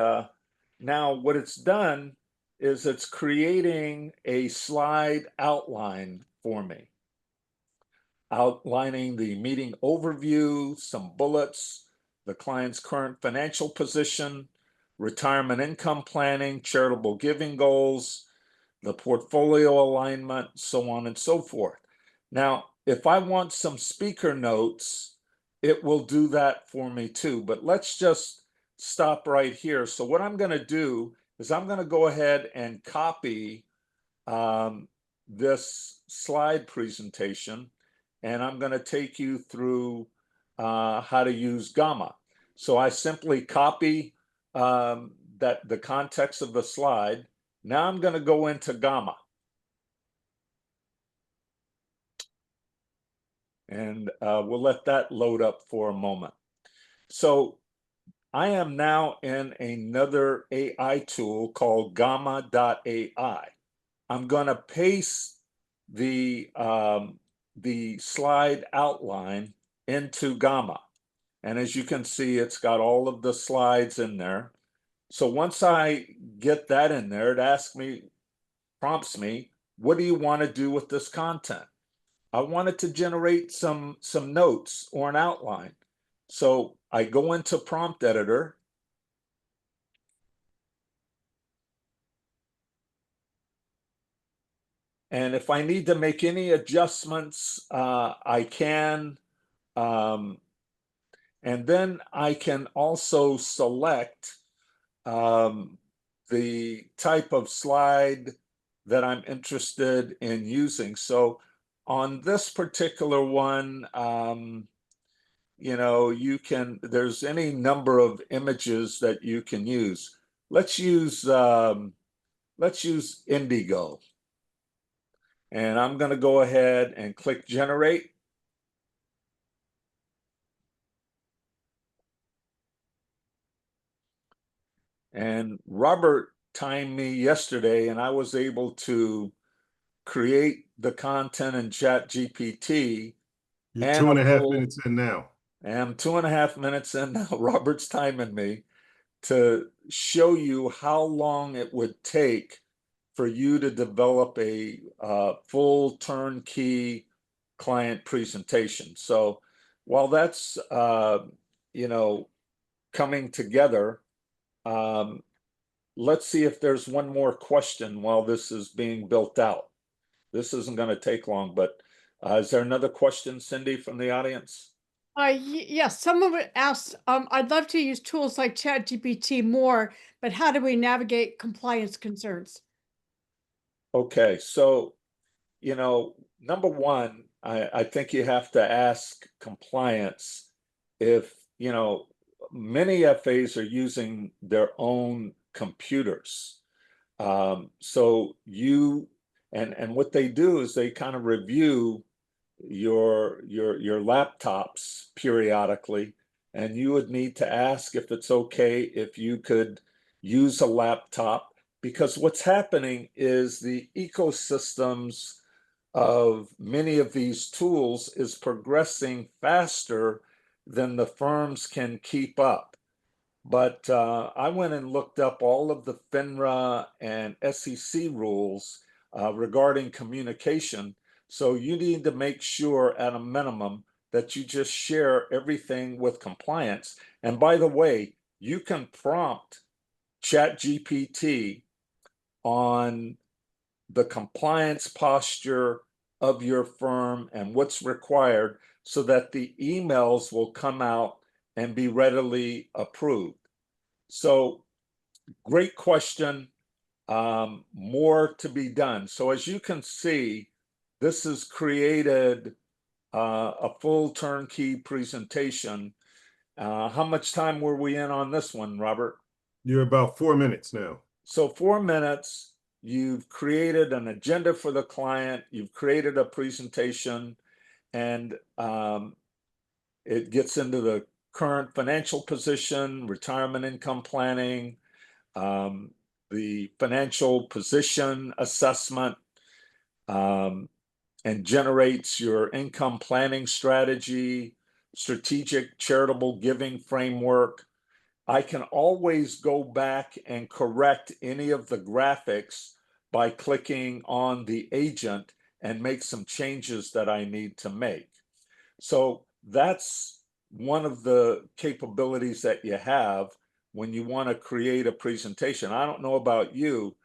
B: now what it's done is it's creating a slide outline for me, outlining the meeting overview, some bullets, the client's current financial position, retirement income planning, charitable giving goals, the portfolio alignment, so on and so forth. Now, if I want some speaker notes, it will do that for me too, but let's just stop right here. So what I'm going to do is I'm going to go ahead and copy this slide presentation, and I'm going to take you through how to use Gamma. So I simply copy the context of the slide. Now I'm going to go into Gamma. And we'll let that load up for a moment. So I am now in another AI tool called Gamma.ai. I'm going to paste the slide outline into Gamma. And as you can see, it's got all of the slides in there. So once I get that in there, it prompts me, what do you want to do with this content? I want it to generate some notes or an outline. So I go into prompt editor. And if I need to make any adjustments, I can. And then I can also select the type of slide that I'm interested in using. So on this particular one, you know, there's any number of images that you can use. Let's use Indigo. And I'm going to go ahead and click generate. And Robert timed me yesterday, and I was able to create the content in ChatGPT.
C: You're
B: And
C: 2.5 minutes in now.
B: I'm 2.5 minutes in now. Robert's timing me to show you how long it would take for you to develop a full turnkey client presentation. So while that's you know, coming together, let's see if there's one more question while this is being built out. This isn't going to take long, but is there another question, Cindy, from the audience?
A: Yes, someone asked, I'd love to use tools like ChatGPT more, but how do we navigate compliance concerns?
B: Okay, so, number one, I think you have to ask compliance if, many FAs are using their own computers. So and what they do is they kind of review your laptops periodically, and you would need to ask if it's okay if you could use a laptop, because what's happening is the ecosystems of many of these tools is progressing faster than the firms can keep up. But I went and looked up all of the FINRA and SEC rules regarding communication. So you need to make sure at a minimum that you just share everything with compliance. And by the way, you can prompt ChatGPT on the compliance posture of your firm and what's required so that the emails will come out and be readily approved. So, great question. More to be done. So as you can see, this has created a full turnkey presentation. How much time were we in on this one, Robert?
C: You're about 4 minutes now.
B: So 4 minutes, you've created an agenda for the client, you've created a presentation, and it gets into the current financial position, retirement income planning, the financial position assessment, and generates your income planning strategy, strategic charitable giving framework. I can always go back and correct any of the graphics by clicking on the agent and make some changes that I need to make. So that's one of the capabilities that you have when you want to create a presentation. I don't know about you,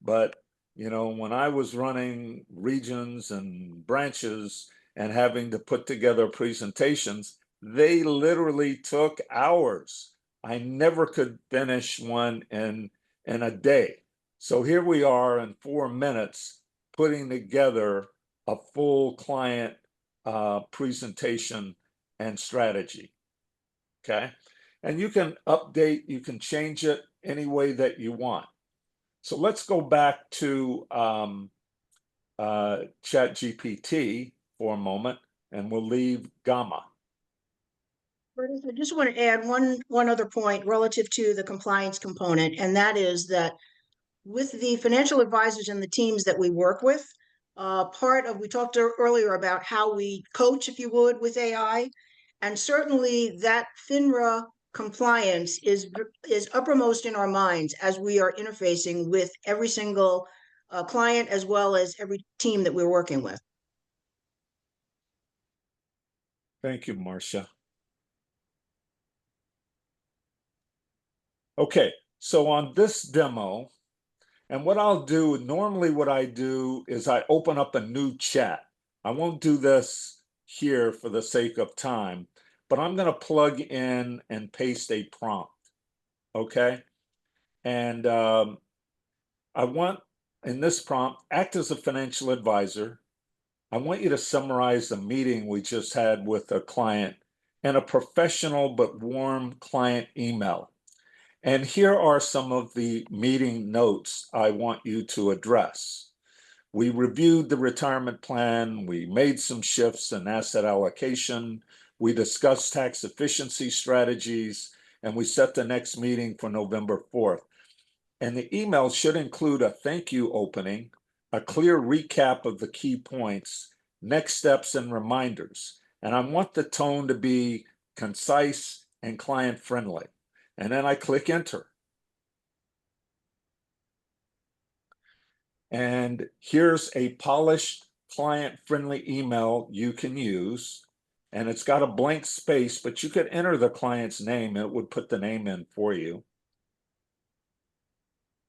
B: but when I was running regions and branches and having to put together presentations, they literally took hours. I never could finish one in a day. So here we are in 4 minutes putting together a full client presentation and strategy. Okay. And you can update, you can change it any way that you want. So let's go back to ChatGPT for a moment, and we'll leave Gamma.
D: Curtis, I just want to add one other point relative to the compliance component, and that is that with the financial advisors and the teams that we work with, we talked earlier about how we coach, if you would, with AI, and certainly that FINRA compliance is uppermost in our minds as we are interfacing with every single client as well as every team that we're working with.
B: Thank you, Marcia. Okay, so on this demo, and what I'll do, normally what I do is I open up a new chat. I won't do this here for the sake of time, but I'm going to plug in and paste a prompt. Okay. And I want, in this prompt, act as a financial advisor. I want you to summarize the meeting we just had with a client in a professional but warm client email. And here are some of the meeting notes I want you to address. We reviewed the retirement plan. We made some shifts in asset allocation. We discussed tax efficiency strategies, and we set the next meeting for November 4th. And the email should include a thank you opening, a clear recap of the key points, next steps, and reminders. And I want the tone to be concise and client friendly. And then I click enter. And here's a polished client-friendly email you can use. And it's got a blank space, but you could enter the client's name and it would put the name in for you.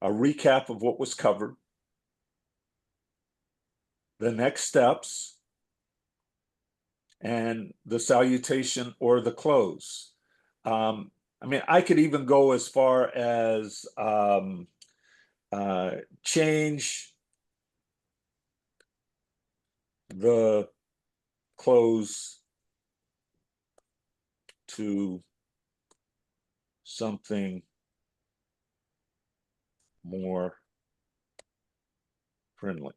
B: A recap of what was covered. The next steps. and the salutation or the close. I mean, I could even go as far as change the close to something more friendly.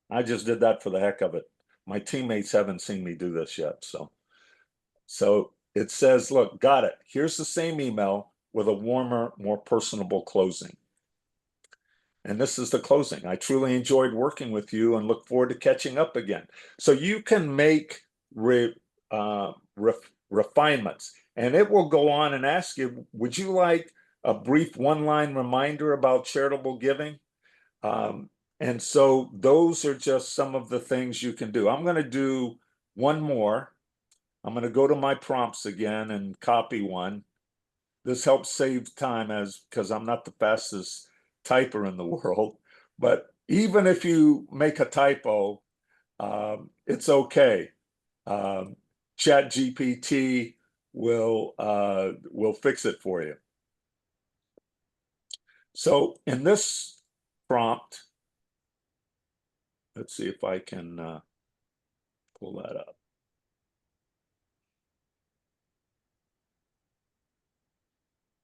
B: I just did that for the heck of it. My teammates haven't seen me do this yet. So it says, look, got it. Here's the same email with a warmer, more personable closing. And this is the closing. I truly enjoyed working with you and look forward to catching up again. So you can make refinements, and it will go on and ask you, would you like a brief one-line reminder about charitable giving? And so those are just some of the things you can do. I'm going to do one more. I'm going to go to my prompts again and copy one. This helps save time because I'm not the fastest typer in the world. But even if you make a typo, it's okay. ChatGPT will fix it for you. So in this prompt, let's see if I can pull that up.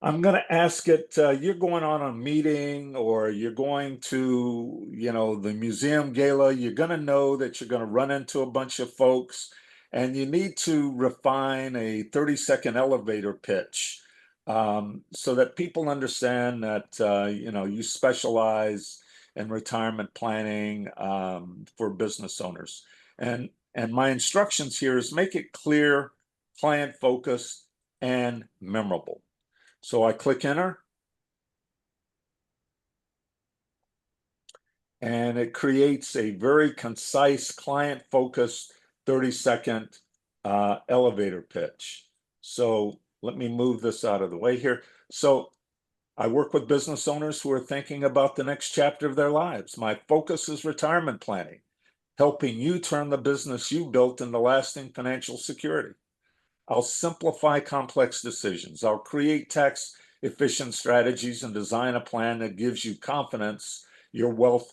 B: I'm going to ask it, you're going on a meeting or you're going to, the museum gala. You're going to know that you're going to run into a bunch of folks and you need to refine a 30-second elevator pitch so that people understand that, you specialize in retirement planning for business owners. And my instructions here is make it clear, client-focused, and memorable. So I click enter, and it creates a very concise, client-focused 30-second elevator pitch. So let me move this out of the way here. So I work with business owners who are thinking about the next chapter of their lives. My focus is retirement planning, helping you turn the business you built into lasting financial security. I'll simplify complex decisions. I'll create tax-efficient strategies and design a plan that gives you confidence your wealth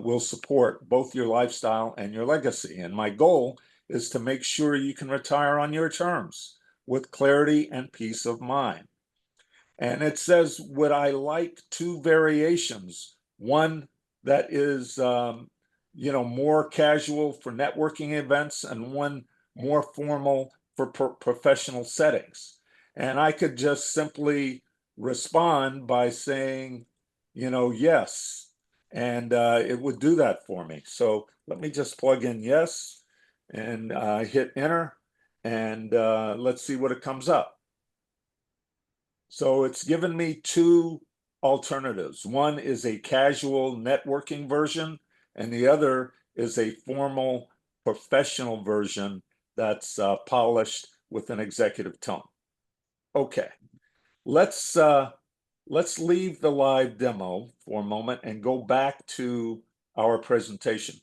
B: will support both your lifestyle and your legacy. And my goal is to make sure you can retire on your terms with clarity and peace of mind. And it says, would I like two variations? One that is, more casual for networking events and one more formal for professional settings. And I could just simply respond by saying, yes. And it would do that for me. So let me just plug in yes and hit enter. And let's see what it comes up. So it's given me two alternatives. One is a casual networking version, and the other is a formal professional version that's polished with an executive tone. Okay, let's leave the live demo for a moment and go back to our presentation.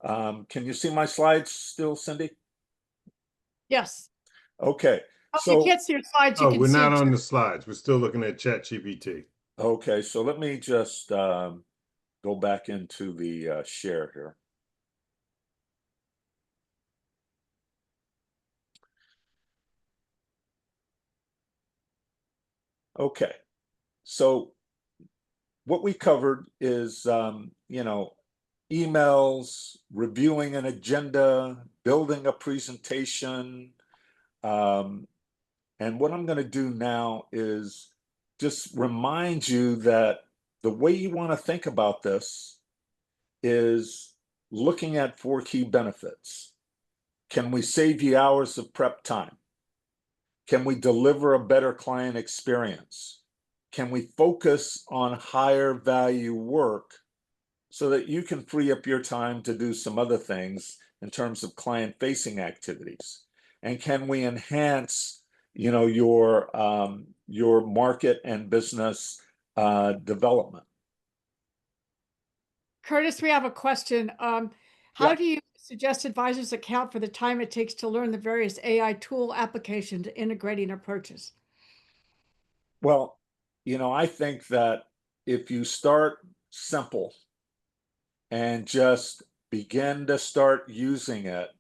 B: Can you see my slides still, Cindy?
A: Yes.
B: Okay.
A: Oh,
B: So
A: you can't see your slides. You
C: Oh,
A: can
C: we're
A: see
C: not on the slides. We're still looking at ChatGPT.
B: okay, so let me just go back into the share here. Okay, so what we covered is, emails, reviewing an agenda, building a presentation. And what I'm going to do now is just remind you that the way you want to think about this is looking at 4 key benefits. Can we save you hours of prep time? Can we deliver a better client experience? Can we focus on higher value work so that you can free up your time to do some other things in terms of client facing activities? And can we enhance, your market and business
A: Curtis,
B: development?
A: we have a question. How
B: Yeah.
A: do you suggest advisors account for the time it takes to learn the various AI tool applications integrating approaches?
B: Well, I think that if you start simple and just begin to start using it,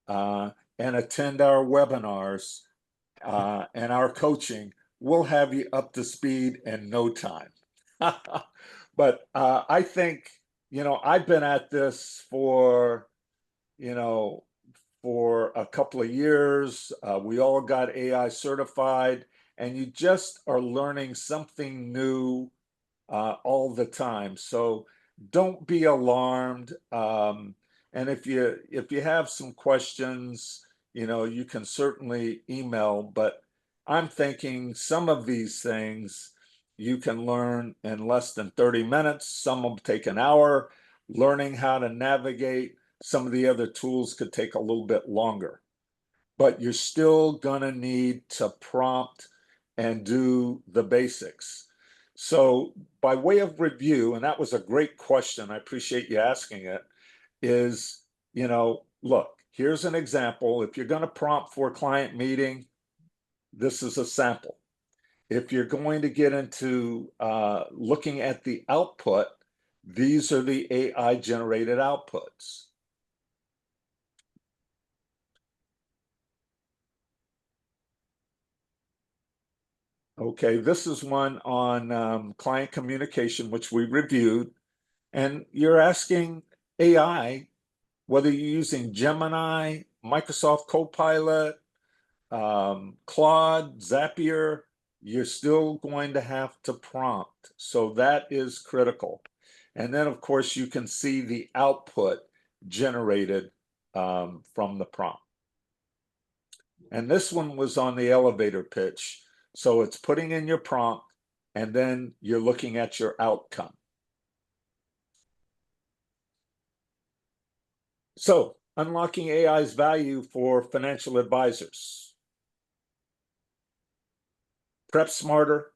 B: and attend our webinars and our coaching, we'll have you up to speed in no time. But I think, I've been at this for, for a couple of years. We all got AI certified, and you just are learning something new all the time. So don't be alarmed. And if you have some questions, you can certainly email. But I'm thinking some of these things you can learn in less than 30 minutes. Some will take an hour. Learning how to navigate some of the other tools could take a little bit longer. But you're still gonna need to prompt and do the basics. So by way of review, and that was a great question, I appreciate you asking it, is, look, here's an example. If you're going to prompt for a client meeting, this is a sample. If you're going to get into looking at the output, these are the AI generated outputs. Okay, this is one on client communication, which we reviewed. And you're asking AI whether you're using Gemini, Microsoft Copilot, Claude, Zapier, you're still going to have to prompt. So that is critical. And then, of course, you can see the output generated from the prompt. And this one was on the elevator pitch. So it's putting in your prompt, and then you're looking at your outcome. So, unlocking AI's value for financial advisors. Prep smarter.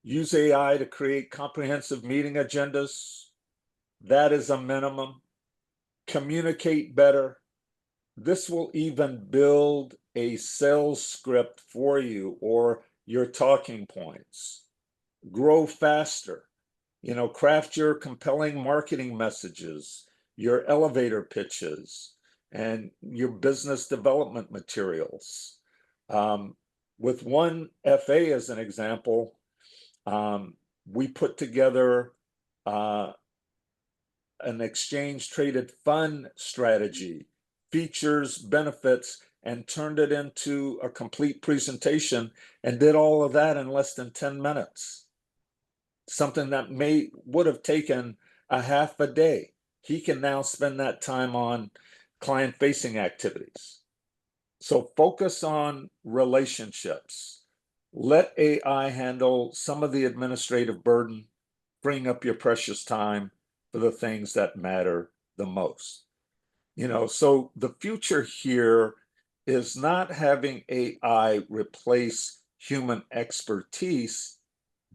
B: Use AI to create comprehensive meeting agendas. That is a minimum. Communicate better. This will even build a sales script for you or your talking points. Grow faster. Craft your compelling marketing messages, your elevator pitches, and your business development materials. With one FA as an example, we put together an exchange traded fund strategy, features, benefits, and turned it into a complete presentation and did all of that in less than 10 minutes. Something that would have taken a half a day. He can now spend that time on client-facing activities. So focus on relationships. Let AI handle some of the administrative burden, freeing up your precious time for the things that matter the most. So the future here is not having AI replace human expertise,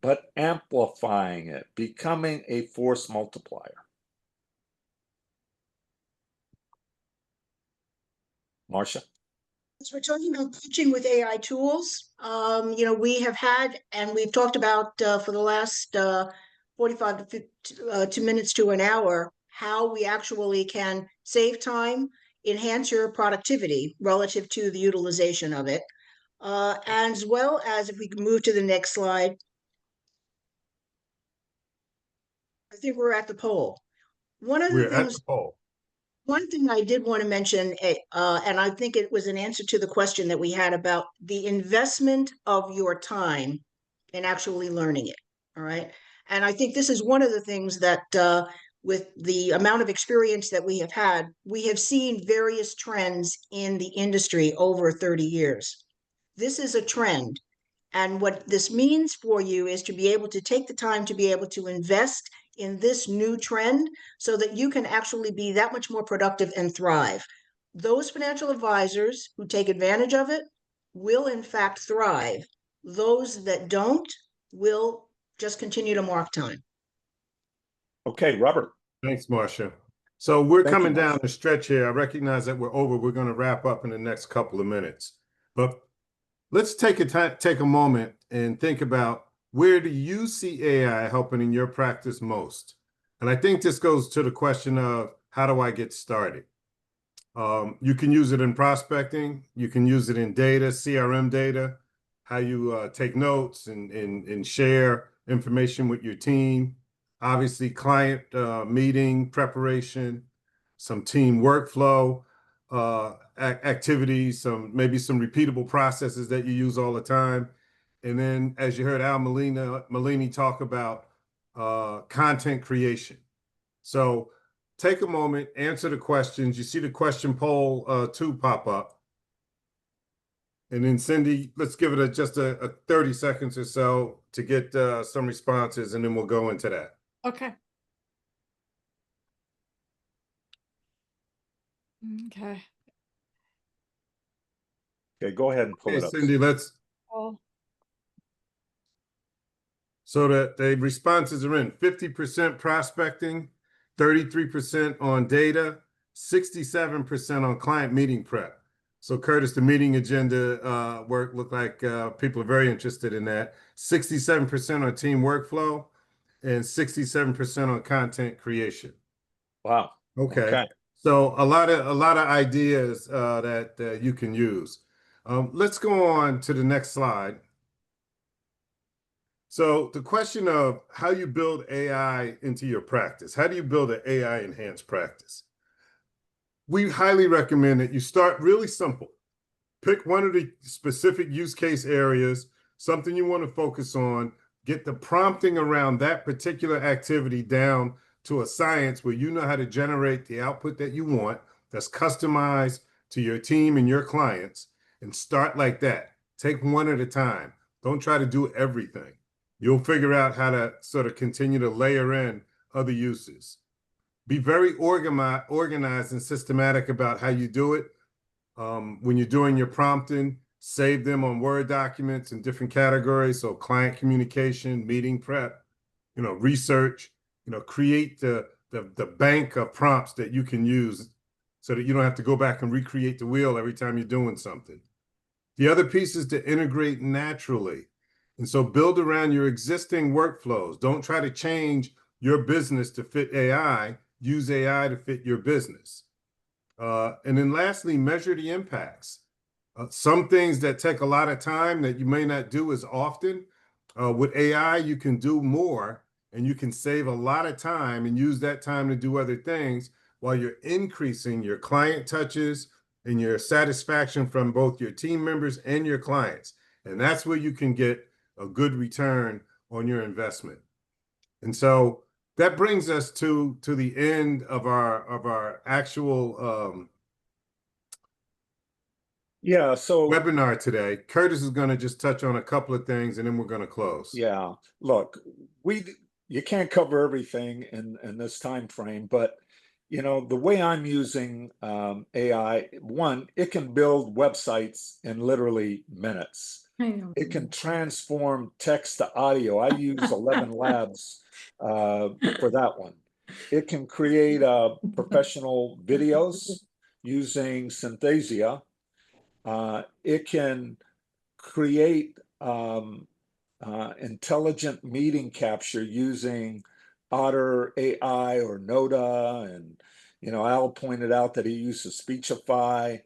B: but amplifying it, becoming a force multiplier. Marcia?
D: As we're talking about coaching with AI tools, we have had, and we've talked about for the last 45 to 50, 2 minutes to an hour, how we actually can save time, enhance your productivity relative to the utilization of it. As well as if we can move to the next slide, I think we're at the poll. One of the
C: We're at
D: things
C: the poll.
D: One thing I did want to mention, and I think it was an answer to the question that we had about the investment of your time in actually learning it. All right. And I think this is one of the things that, with the amount of experience that we have had, we have seen various trends in the industry over 30 years. This is a trend. And what this means for you is to be able to take the time to be able to invest in this new trend so that you can actually be that much more productive and thrive. Those financial advisors who take advantage of it will in fact thrive. Those that don't will just continue to mark time.
B: Okay, Robert.
C: Thanks, Marcia. So we're
B: Thank you,
C: coming down
B: Mark.
C: the stretch here. I recognize that we're over. We're going to wrap up in the next couple of minutes. But let's take a moment and think about, where do you see AI helping in your practice most? And I think this goes to the question of, how do I get started? You can use it in prospecting. You can use it in data, CRM data, how you take notes and share information with your team. Obviously, client meeting preparation, some team workflow activities, maybe some repeatable processes that you use all the time. And then, as you heard Al Malini talk about, content creation. So take a moment, answer the questions. You see the question poll 2 pop up. And then Cindy, let's give it just a 30 seconds or so to get some responses, and then we'll go into that.
A: Okay. Okay.
B: Okay, go ahead and pull
C: Okay,
B: it up.
C: Cindy,
A: Well,
C: so that the responses are in: 50% prospecting, 33% on data, 67% on client meeting prep. So Curtis, the meeting agenda work looked like people are very interested in that. 67% on team workflow and 67% on content creation.
B: Wow.
C: Okay. So a lot of ideas that you can use. Let's go on to the next slide. So the question of how you build AI into your practice, how do you build an AI enhanced practice? We highly recommend that you start really simple. Pick one of the specific use case areas, something you want to focus on, get the prompting around that particular activity down to a science where you know how to generate the output that you want, that's customized to your team and your clients, and start like that. Take one at a time. Don't try to do everything. You'll figure out how to sort of continue to layer in other uses. Be very organized and systematic about how you do it. When you're doing your prompting, save them on Word documents in different categories. So client communication, meeting prep, research, create the bank of prompts that you can use so that you don't have to go back and recreate the wheel every time you're doing something. The other piece is to integrate naturally. And so build around your existing workflows. Don't try to change your business to fit AI. Use AI to fit your business. And then lastly, measure the impacts. Some things that take a lot of time that you may not do as often. With AI, you can do more, and you can save a lot of time and use that time to do other things while you're increasing your client touches and your satisfaction from both your team members and your clients. And that's where you can get a good return on your investment. And so that brings us to the end of our actual webinar today. Curtis is going to just touch on a couple of things, and then we're going to close.
B: Yeah, look, you can't cover everything in this time frame, but the way I'm using AI, one, it can build websites in literally minutes. It can transform text to audio. I use 11 Labs for that one. It can create professional videos using Synthesia. It can create intelligent meeting capture using Otter AI or Noda. And, Al pointed out that he uses Speechify.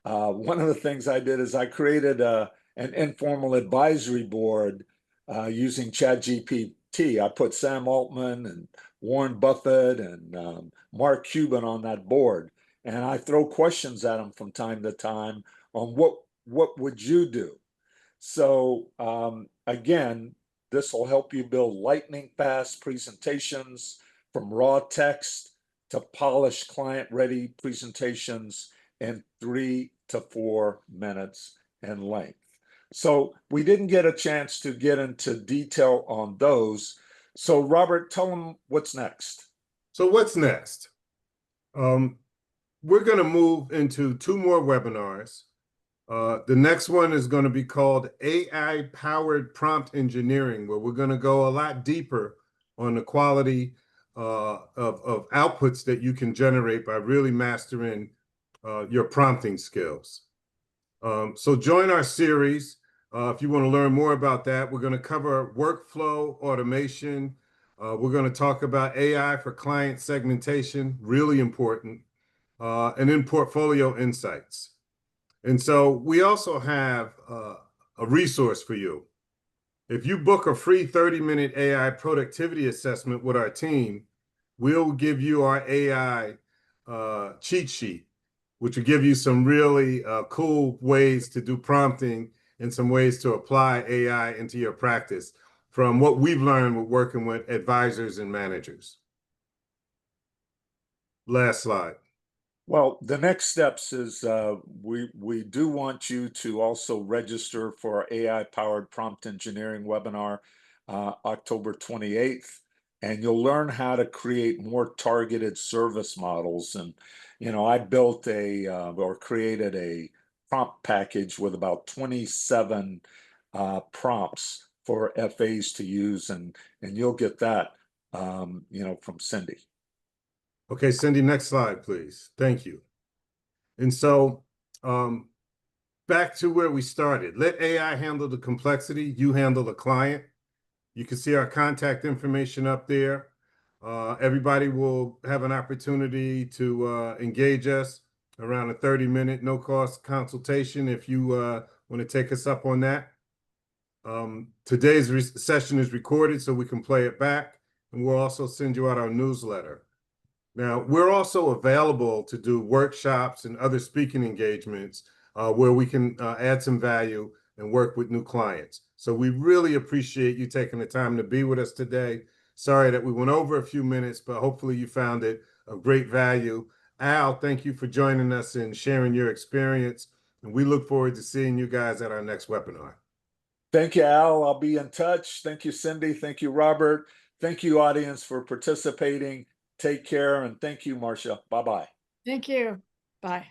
B: One of the things I did is I created an informal advisory board using ChatGPT. I put Sam Altman and Warren Buffett and Mark Cuban on that board. And I throw questions at them from time to time on what would you do? So again, this will help you build lightning fast presentations from raw text to polished client-ready presentations in 3 to 4 minutes in length. So we didn't get a chance to get into detail on those. So Robert, tell them what's next.
C: So what's next? We're going to move into 2 more webinars. The next one is going to be called AI-powered prompt engineering, where we're going to go a lot deeper on the quality of outputs that you can generate by really mastering your prompting skills. So join our series. If you want to learn more about that, we're going to cover workflow automation. We're going to talk about AI for client segmentation, really important, and then portfolio insights. And so we also have a resource for you. If you book a free 30-minute AI productivity assessment with our team, we'll give you our AI cheat sheet, which will give you some really cool ways to do prompting and some ways to apply AI into your practice from what we've learned with working with advisors and managers. Last slide.
B: Well, the next steps is we do want you to also register for our AI-powered prompt engineering webinar October 28th, and you'll learn how to create more targeted service models. And I built or created a prompt package with about 27 prompts for FAs to use, and you'll get that from Cindy.
C: Okay, Cindy, next slide, please. Thank you. And so back to where we started. Let AI handle the complexity. You handle the client. You can see our contact information up there. Everybody will have an opportunity to engage us around a 30-minute no-cost consultation if you want to take us up on that. Today's session is recorded so we can play it back, and we'll also send you out our newsletter. Now, we're also available to do workshops and other speaking engagements where we can add some value and work with new clients. So we really appreciate you taking the time to be with us today. Sorry that we went over a few minutes, but hopefully you found it of great value. Al, thank you for joining us and sharing your experience. And we look forward to seeing you guys at our next webinar.
B: Thank you, Al. I'll be in touch. Thank you, Cindy. Thank you, Robert. Thank you, audience, for participating. Take care, and thank you, Marcia. Bye-bye.
A: Thank you. Bye.